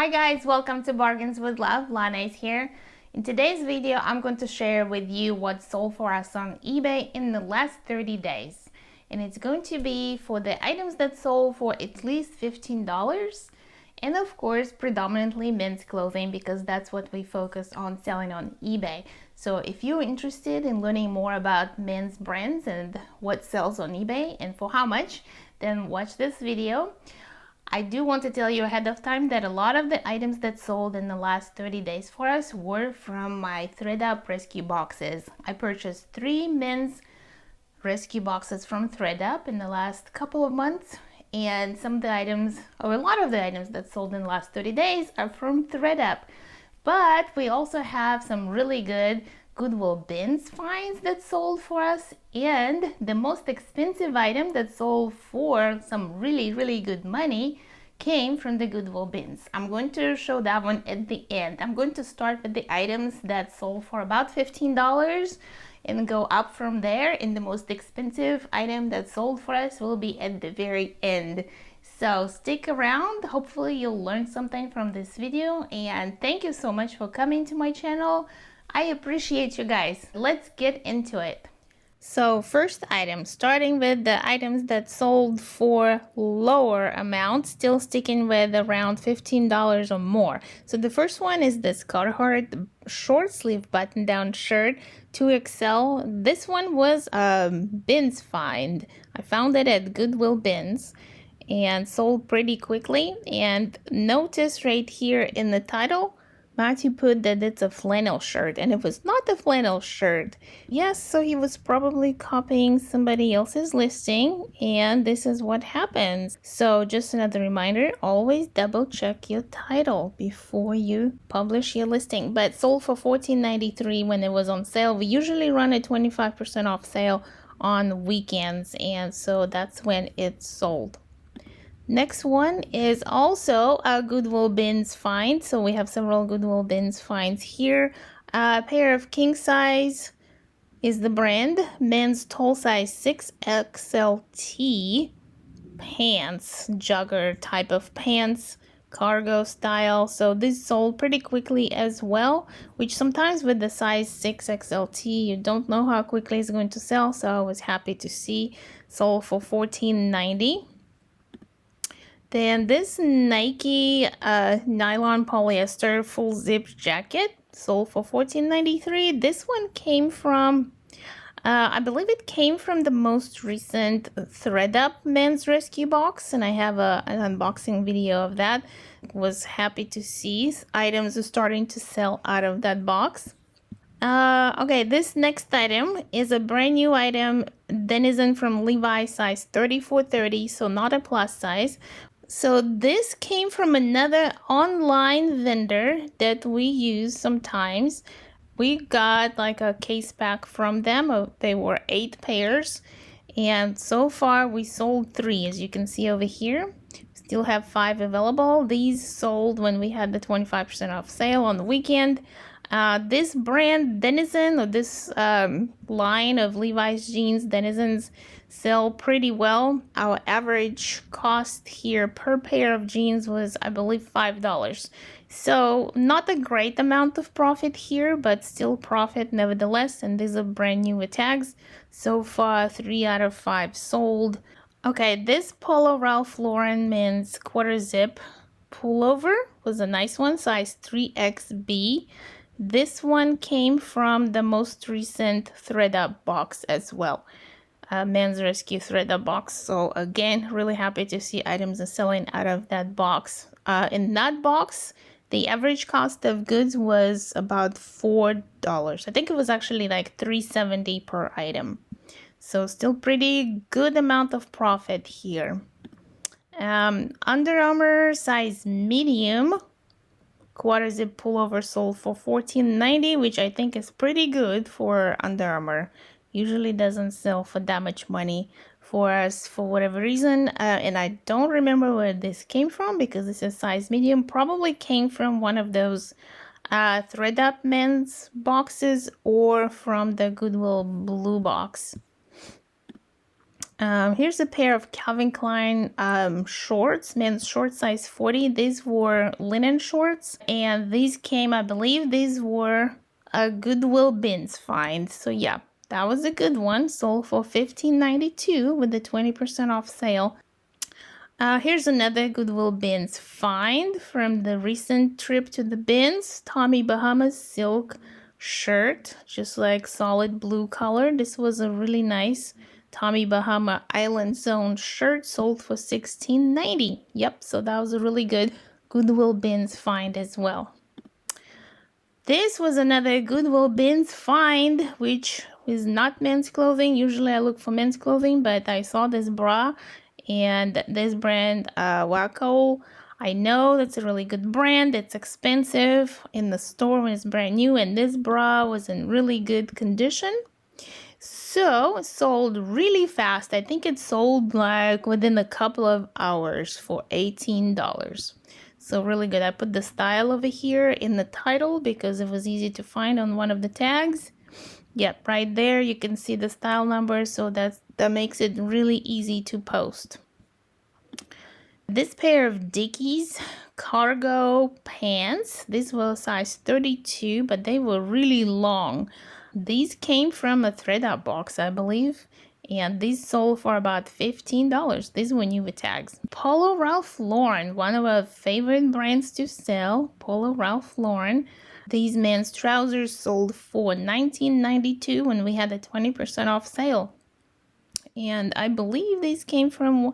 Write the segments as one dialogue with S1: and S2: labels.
S1: Hi guys, welcome to Bargains with Love. Lana is here. In today's video, I'm going to share with you what sold for us on eBay in the last 30 days. And it's going to be for the items that sold for at least $15. And of course, predominantly men's clothing because that's what we focus on selling on eBay. So if you're interested in learning more about men's brands and what sells on eBay and for how much, then watch this video. I do want to tell you ahead of time that a lot of the items that sold in the last 30 days for us were from my Threadup Rescue boxes. I purchased 3 men's rescue boxes from Threadup in the last couple of months, and some of the items, or a lot of the items that sold in the last 30 days are from Threadup. But we also have some really good Goodwill Bins finds that sold for us, and the most expensive item that sold for some really good money came from the Goodwill Bins. I'm going to show that one at the end. I'm going to start with the items that sold for about $15 and go up from there, and the most expensive item that sold for us will be at the very end. So stick around. Hopefully you'll learn something from this video, and thank you so much for coming to my channel. I appreciate you guys. Let's get into it. So first item, starting with the items that sold for lower amounts, still sticking with around $15 or more. So the first one is this Carhartt short sleeve button down shirt 2XL. This one was a bins find. I found it at Goodwill Bins and sold pretty quickly. And notice right here in the title, Matthew put that it's a flannel shirt, and it was not a flannel shirt. Yes, so he was probably copying somebody else's listing, and this is what happens. So just another reminder, always double check your title before you publish your listing. But sold for $14.93 when it was on sale. We usually run a 25% off sale on weekends, and so that's when it sold. Next one is also a Goodwill Bins find. So we have several Goodwill Bins finds here. A pair of king size is the brand. Men's tall size 6XLT pants, jogger type of pants, cargo style. So this sold pretty quickly as well, which sometimes with the size 6XLT, you don't know how quickly it's going to sell. So I was happy to see sold for $14.90. Then this Nike nylon polyester full zip jacket sold for $14.93. This one came from, I believe it came from the most recent Threadup men's rescue box, and I have an unboxing video of that. Was happy to see items are starting to sell out of that box. Okay, this next item is a brand new item, Denizen from Levi's, size 34-30, so not a plus size. So this came from another online vendor that we use sometimes. We got like a case pack from them. They were 8 pairs, and so far we sold 3, as you can see over here. Still have 5 available. These sold when we had the 25% off sale on the weekend. This brand Denizen, or this line of Levi's jeans, Denizens, sell pretty well. Our average cost here per pair of jeans was, I believe, $5. So not a great amount of profit here, but still profit nevertheless. And these are brand new with tags. So far, 3 out of 5 sold. Okay, this Polo Ralph Lauren men's quarter zip pullover was a nice one, size 3XB. This one came from the most recent Threadup box as well. Men's Rescue Threadup box. So again, really happy to see items are selling out of that box. In that box, the average cost of goods was about $4. I think it was actually like $3.70 per item. So still pretty good amount of profit here. Under Armour size medium quarter zip pullover sold for $14.90, which I think is pretty good for Under Armour. Usually doesn't sell for that much money for us for whatever reason, and I don't remember where this came from because this is size medium. Probably came from one of those Threadup men's boxes or from the Goodwill blue box. Here's a pair of Calvin Klein shorts, men's short size 40. These were linen shorts, and these came, I believe these were a Goodwill Bins find. So yeah, that was a good one. Sold for $15.92 with the 20% off sale. Here's another Goodwill Bins find from the recent trip to the bins. Tommy Bahama's silk shirt, just like solid blue color. This was a really nice Tommy Bahama Island Zone shirt, sold for $16.90. Yep, so that was a really good Goodwill Bins find as well. This was another Goodwill Bins find, which is not men's clothing. Usually I look for men's clothing, but I saw this bra and this brand, Waco. I know that's a really good brand. It's expensive in the store when it's brand new, and this bra was in really good condition. So it sold really fast. I think it sold like within a couple of hours for $18. So really good. I put the style over here in the title because it was easy to find on one of the tags. Yep, right there you can see the style number, so that makes it really easy to post. This pair of Dickies cargo pants, this was size 32, but they were really long. These came from a Threadup box, I believe, and these sold for about $15. These were new with tags. Polo Ralph Lauren, one of our favorite brands to sell, Polo Ralph Lauren. These men's trousers sold for $19.92 when we had a 20% off sale. And I believe these came from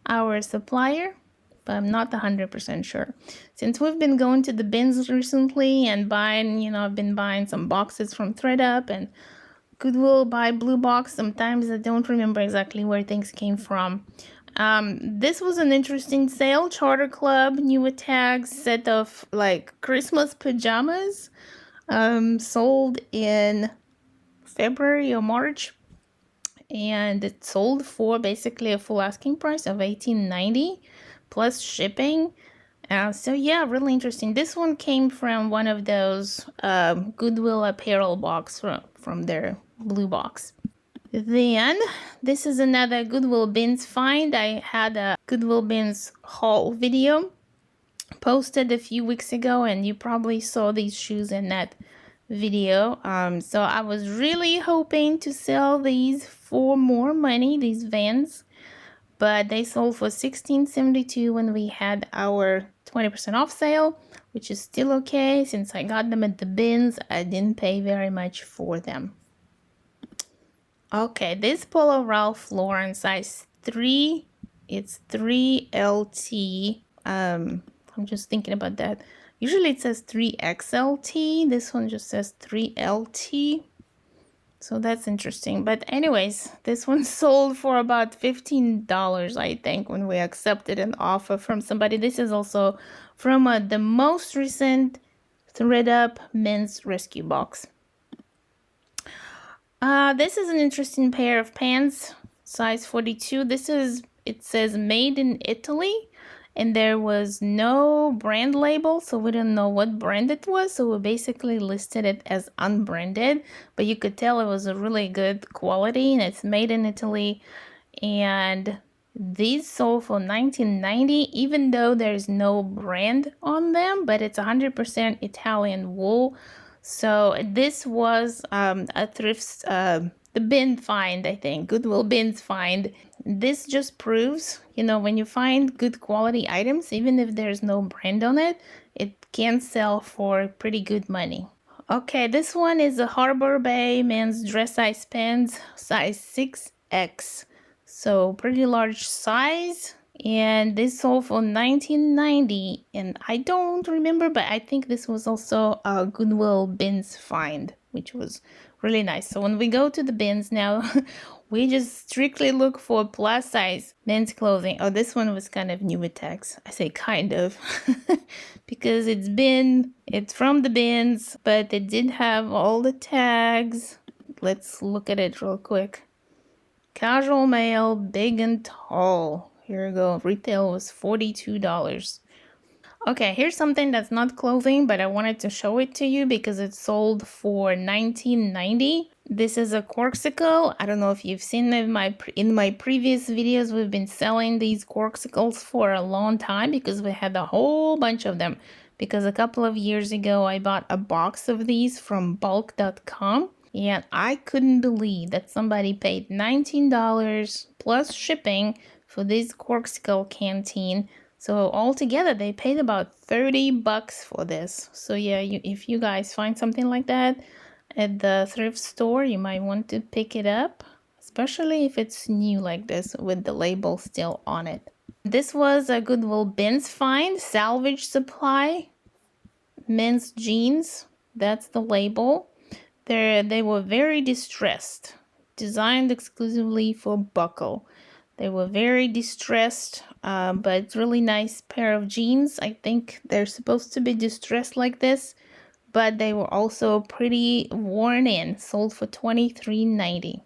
S1: our supplier, but I'm not 100% sure. Since we've been going to the bins recently and buying, I've been buying some boxes from Threadup and Goodwill by Blue Box. Sometimes I don't remember exactly where things came from. This was an interesting sale. Charter Club, new with tags, set of like Christmas pajamas, sold in February or March, and it sold for basically a full asking price of $18.90 plus shipping. So yeah, really interesting. This one came from one of those Goodwill apparel box from their blue box. Then this is another Goodwill Bins find. I had a Goodwill Bins haul video posted a few weeks ago, and you probably saw these shoes in that video. So I was really hoping to sell these for more money, these Vans, but they sold for $16.72 when we had our 20% off sale, which is still okay. Since I got them at the bins, I didn't pay very much for them. Okay, this Polo Ralph Lauren size 3, it's 3LT. I'm just thinking about that. Usually it says 3XLT. This one just says 3LT. So that's interesting. But anyways, this one sold for about $15, I think, when we accepted an offer from somebody. This is also from the most recent Threadup Men's Rescue box. This is an interesting pair of pants, size 42. It says made in Italy, and there was no brand label, so we didn't know what brand it was, so we basically listed it as unbranded, but you could tell it was a really good quality, and it's made in Italy. And these sold for $19.90, even though there's no brand on them, but it's 100% Italian wool. So this was a thrift, the bin find, I think, Goodwill Bins find. This just proves, when you find good quality items, even if there's no brand on it, it can sell for pretty good money. Okay, this one is a Harbor Bay men's dress size pants, size 6X. So pretty large size. And this sold for $19.90, and I don't remember, but I think this was also a Goodwill Bins find, which was really nice. So when we go to the bins now, we just strictly look for plus size men's clothing. Oh, this one was kind of new with tags. I say kind of because it's from the bins, but it did have all the tags. Let's look at it real quick. Casual male, big and tall. Here we go. Retail was $42. Okay, here's something that's not clothing, but I wanted to show it to you because it sold for $19.90. This is a corksicle. I don't know if you've seen them in my previous videos. We've been selling these corksicles for a long time because we had a whole bunch of them. Because a couple of years ago, I bought a box of these from bulk.com. And I couldn't believe that somebody paid $19 plus shipping for this corksicle canteen. So altogether, they paid about 30 bucks for this. So yeah, if you guys find something like that at the thrift store, you might want to pick it up, especially if it's new like this with the label still on it. This was a Goodwill Bins find, salvage supply, men's jeans. That's the label. They were very distressed, designed exclusively for buckle. They were very distressed, but it's really nice pair of jeans. I think they're supposed to be distressed like this, but they were also pretty worn in, sold for $23.90.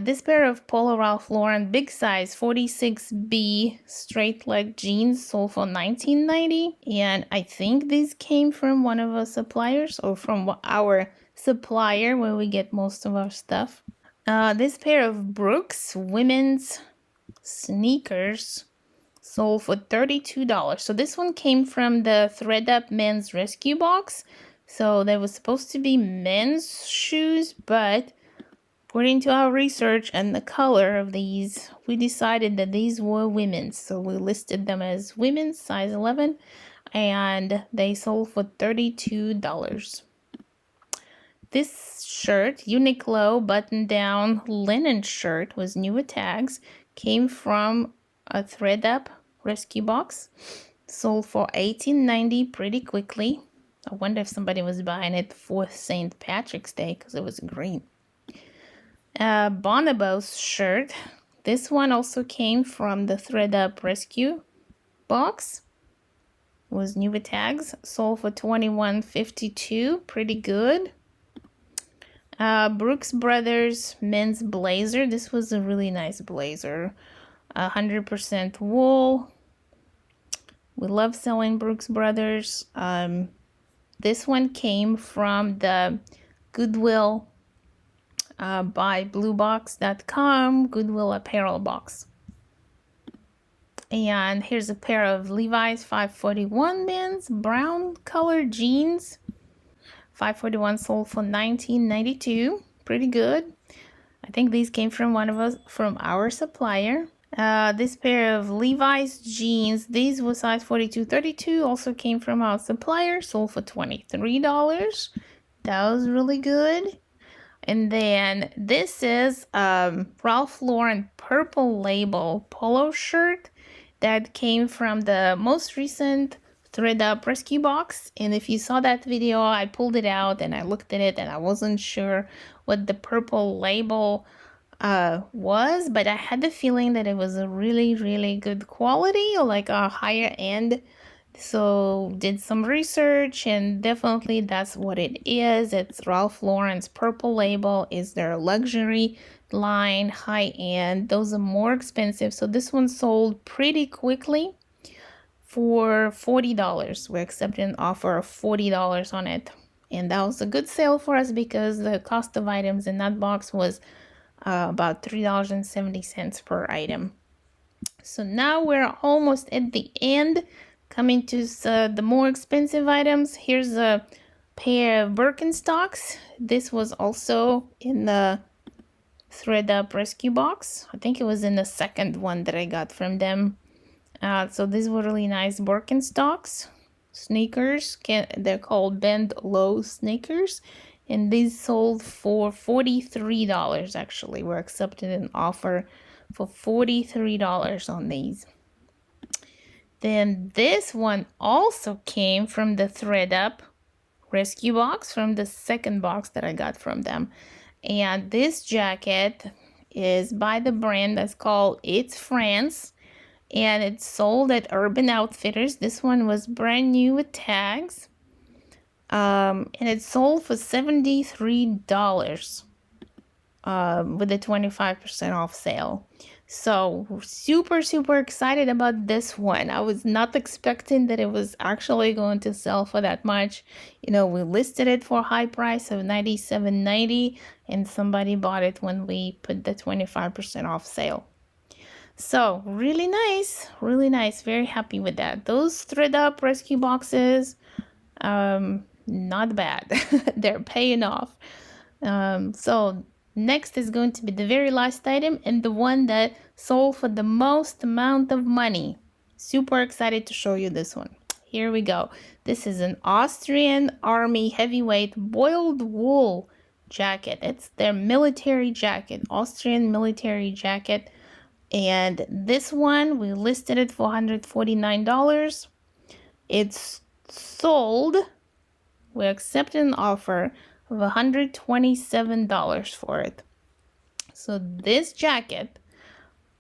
S1: This pair of Polo Ralph Lauren big size 46B straight leg jeans sold for $19.90, and I think these came from one of our suppliers, or from our supplier where we get most of our stuff. This pair of Brooks women's sneakers sold for $32. So this one came from the Threadup Men's Rescue box. So they were supposed to be men's shoes, but according to our research and the color of these, we decided that these were women's. So we listed them as women's, size 11, and they sold for $32. This shirt, Uniqlo button-down linen shirt with newer tags, came from a Threadup Rescue box. Sold for $18.90 pretty quickly. I wonder if somebody was buying it for St. Patrick's Day because it was green. Bonobos shirt. This one also came from the Threadup Rescue box. Was newer tags. Sold for $21.52. Pretty good. Brooks Brothers men's blazer. This was a really nice blazer. 100% wool. We love selling Brooks Brothers. This one came from the Goodwill by bluebox.com Goodwill apparel box. And here's a pair of Levi's 541 men's brown color jeans. 541 sold for $19.92. Pretty good. I think these came from our supplier. This pair of Levi's jeans, these were size 42-32, also came from our supplier, sold for $23. That was really good. And then this is Ralph Lauren purple label polo shirt that came from the most recent Threadup Rescue box. And if you saw that video, I pulled it out and I looked at it and I wasn't sure what the purple label was, but I had the feeling that it was a really, really good quality, or like a higher end. So did some research, and definitely that's what it is. It's Ralph Lauren's purple label, is their luxury line, high end. Those are more expensive. So this one sold pretty quickly for $40. We accepted an offer of $40 on it. And that was a good sale for us because the cost of items in that box was about $3.70 per item. So now we're almost at the end, coming to the more expensive items. Here's a pair of Birkenstocks. This was also in the Threadup Rescue box. I think it was in the second one that I got from them. So these were really nice Birkenstocks sneakers. They're called bend low sneakers. And these sold for $43, actually. We're accepting an offer for $43 on these. Then this one also came from the Threadup Rescue box, from the second box that I got from them. And this jacket is by the brand that's called It's France. And it's sold at Urban Outfitters. This one was brand new with tags. And it sold for $73 with a 25% off sale. So super, super excited about this one. I was not expecting that it was actually going to sell for that much. You know, we listed it for a high price of $97.90 and somebody bought it when we put the 25% off sale. So really nice, really nice. Very happy with that. Those Threadup Rescue boxes, not bad. They're paying off. So next is going to be the very last item and the one that sold for the most amount of money. Super excited to show you this one. Here we go. This is an Austrian Army heavyweight boiled wool jacket. It's their military jacket, Austrian military jacket. And this one, we listed it for $149. It's sold. We accepted an offer of $127 for it. So this jacket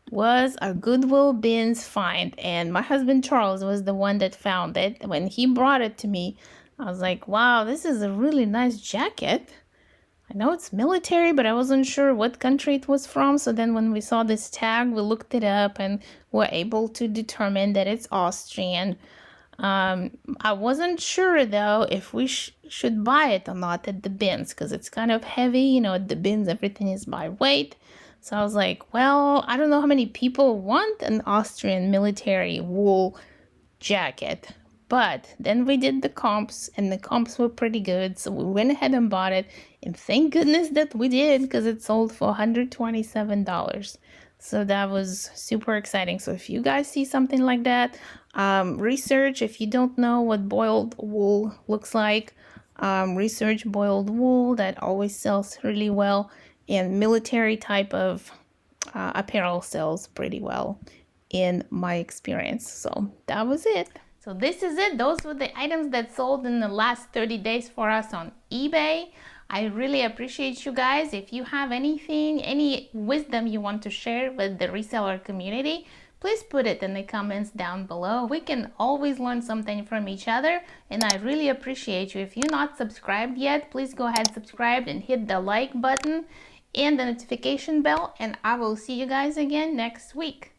S1: was a Goodwill Bins find, and my husband Charles was the one that found it. When he brought it to me, I was like, wow, this is a really nice jacket. I know it's military, but I wasn't sure what country it was from. So then when we saw this tag, we looked it up and were able to determine that it's Austrian. I wasn't sure though if we should buy it or not at the bins because it's kind of heavy. You know, at the bins, everything is by weight. So I was like, well, I don't know how many people want an Austrian military wool jacket. But then we did the comps and the comps were pretty good. So we went ahead and bought it. And thank goodness that we did because it sold for $127. So that was super exciting. So if you guys see something like that, research. If you don't know what boiled wool looks like, research boiled wool. That always sells really well. And military type of apparel sells pretty well in my experience. So that was it. So this is it. Those were the items that sold in the last 30 days for us on eBay. I really appreciate you guys. If you have anything, any wisdom you want to share with the reseller community, please put it in the comments down below. We can always learn something from each other, and I really appreciate you. If you're not subscribed yet, please go ahead, subscribe, and hit the like button and the notification bell, and I will see you guys again next week.